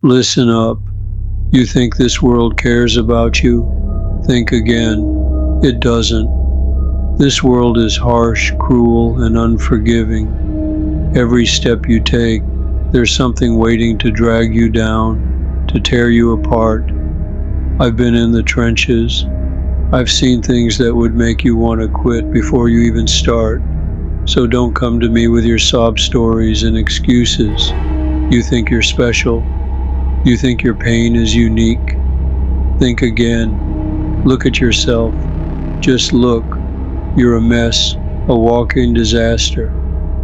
Listen up. You think this world cares about you? Think again. It doesn't. This world is harsh, cruel, and unforgiving. Every step you take, there's something waiting to drag you down, to tear you apart. I've been in the trenches. I've seen things that would make you want to quit before you even start. So don't come to me with your sob stories and excuses. You think you're special. You think your pain is unique. Think again. Look at yourself. Just look. You're a mess, a walking disaster,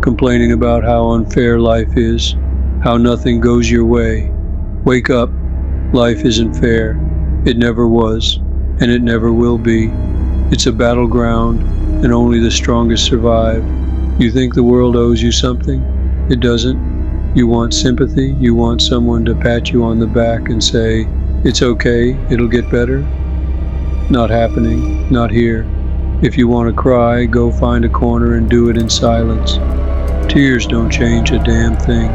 complaining about how unfair life is, how nothing goes your way. Wake up. Life isn't fair. It never was, and it never will be. It's a battleground, and only the strongest survive. You think the world owes you something? It doesn't. You want sympathy? You want someone to pat you on the back and say, "It's okay, it'll get better"? Not happening, not here. If you want to cry, go find a corner and do it in silence. Tears don't change a damn thing.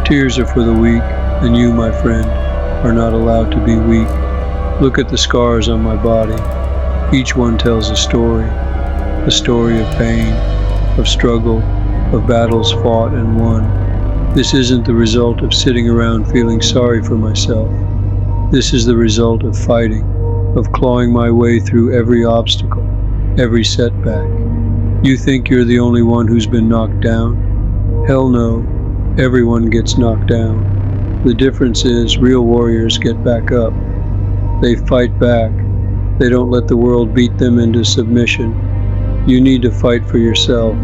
Tears are for the weak, and you, my friend, are not allowed to be weak. Look at the scars on my body. Each one tells a story of pain, of struggle, of battles fought and won. This isn't the result of sitting around feeling sorry for myself. This is the result of fighting, of clawing my way through every obstacle, every setback. You think you're the only one who's been knocked down? Hell no, everyone gets knocked down. The difference is real warriors get back up. They fight back. They don't let the world beat them into submission. You need to fight for yourself.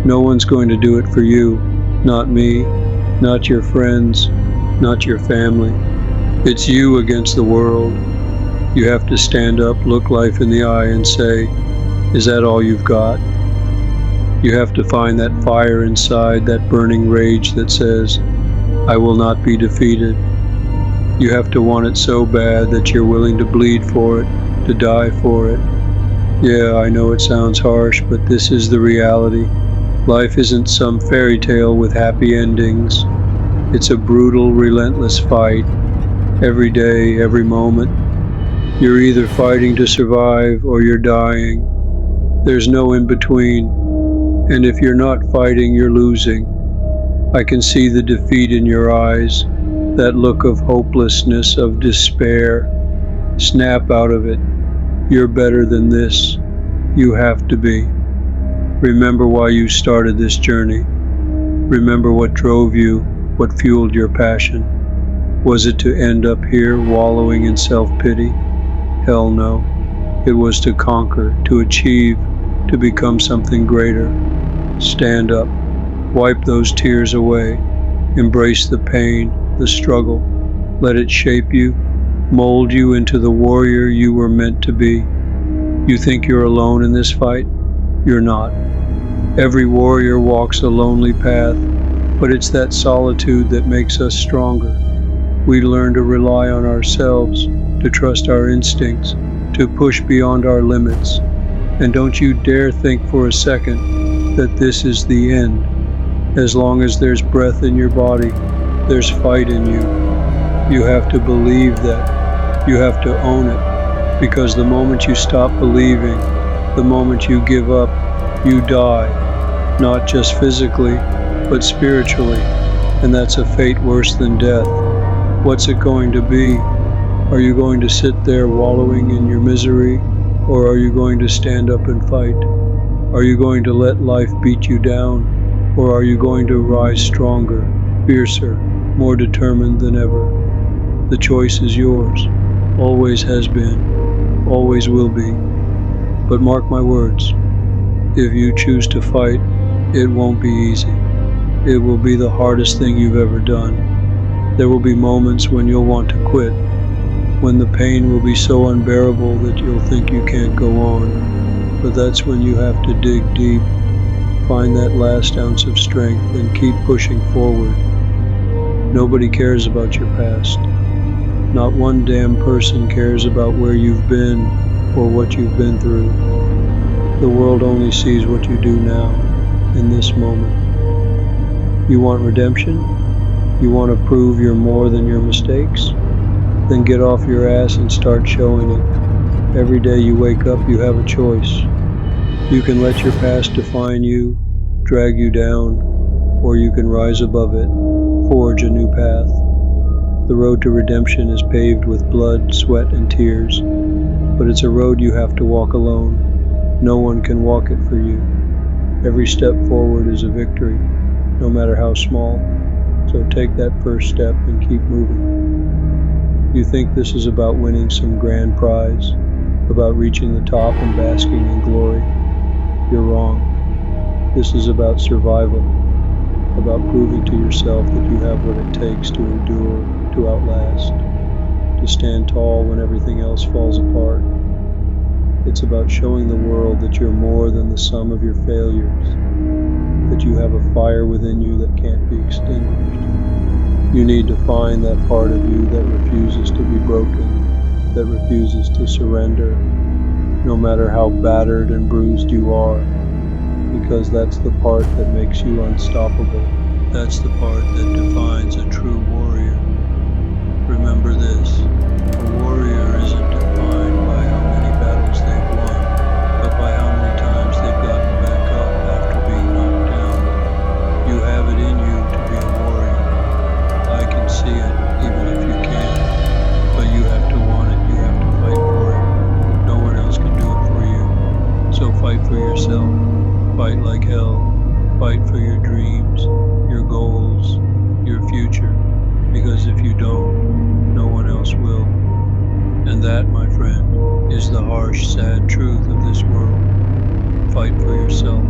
No one's going to do it for you. Not me, not your friends, not your family. It's you against the world. You have to stand up, look life in the eye and say, "Is that all you've got?" You have to find that fire inside, that burning rage that says, "I will not be defeated." You have to want it so bad that you're willing to bleed for it, to die for it. Yeah, I know it sounds harsh, but this is the reality. Life isn't some fairy tale with happy endings. It's a brutal, relentless fight. Every day, every moment. You're either fighting to survive or you're dying. There's no in between. And if you're not fighting, you're losing. I can see the defeat in your eyes, that look of hopelessness, of despair. Snap out of it. You're better than this. You have to be. Remember why you started this journey. Remember what drove you, what fueled your passion. Was it to end up here wallowing in self-pity? Hell no. It was to conquer, to achieve, to become something greater. Stand up. Wipe those tears away. Embrace the pain, the struggle. Let it shape you, mold you into the warrior you were meant to be. You think you're alone in this fight? You're not. Every warrior walks a lonely path, but it's that solitude that makes us stronger. We learn to rely on ourselves, to trust our instincts, to push beyond our limits. And don't you dare think for a second that this is the end. As long as there's breath in your body, there's fight in you. You have to believe that. You have to own it. Because the moment you stop believing, the moment you give up, you die. Not just physically, but spiritually. And that's a fate worse than death. What's it going to be? Are you going to sit there wallowing in your misery? Or are you going to stand up and fight? Are you going to let life beat you down? Or are you going to rise stronger, fiercer, more determined than ever? The choice is yours. Always has been. Always will be. But mark my words. If you choose to fight, it won't be easy. It will be the hardest thing you've ever done. There will be moments when you'll want to quit, when the pain will be so unbearable that you'll think you can't go on. But that's when you have to dig deep, find that last ounce of strength, and keep pushing forward. Nobody cares about your past. Not one damn person cares about where you've been or what you've been through. The world only sees what you do now, in this moment. You want redemption? You want to prove you're more than your mistakes? Then get off your ass and start showing it. Every day you wake up, you have a choice. You can let your past define you, drag you down, or you can rise above it, forge a new path. The road to redemption is paved with blood, sweat, and tears, but it's a road you have to walk alone. No one can walk it for you. Every step forward is a victory, no matter how small. So take that first step and keep moving. You think this is about winning some grand prize, about reaching the top and basking in glory. You're wrong. This is about survival, about proving to yourself that you have what it takes to endure, to outlast, to stand tall when everything else falls apart. It's about showing the world that you're more than the sum of your failures, that you have a fire within you that can't be extinguished. You need to find that part of you that refuses to be broken, that refuses to surrender, no matter how battered and bruised you are, because that's the part that makes you unstoppable. That's the part that defines a true warrior. Remember this, a warrior isn't defined by how many battles they've won, but by how many times they've gotten back up after being knocked down. You have it in you to be a warrior. I can see it, even if you can't, but you have to want it, you have to fight for it. No one else can do it for you. So fight for yourself, fight like hell, fight for your dreams, your goals, your future, because if you don't, no one else will. And that, my friend, is the harsh, sad truth of this world. Fight for yourself.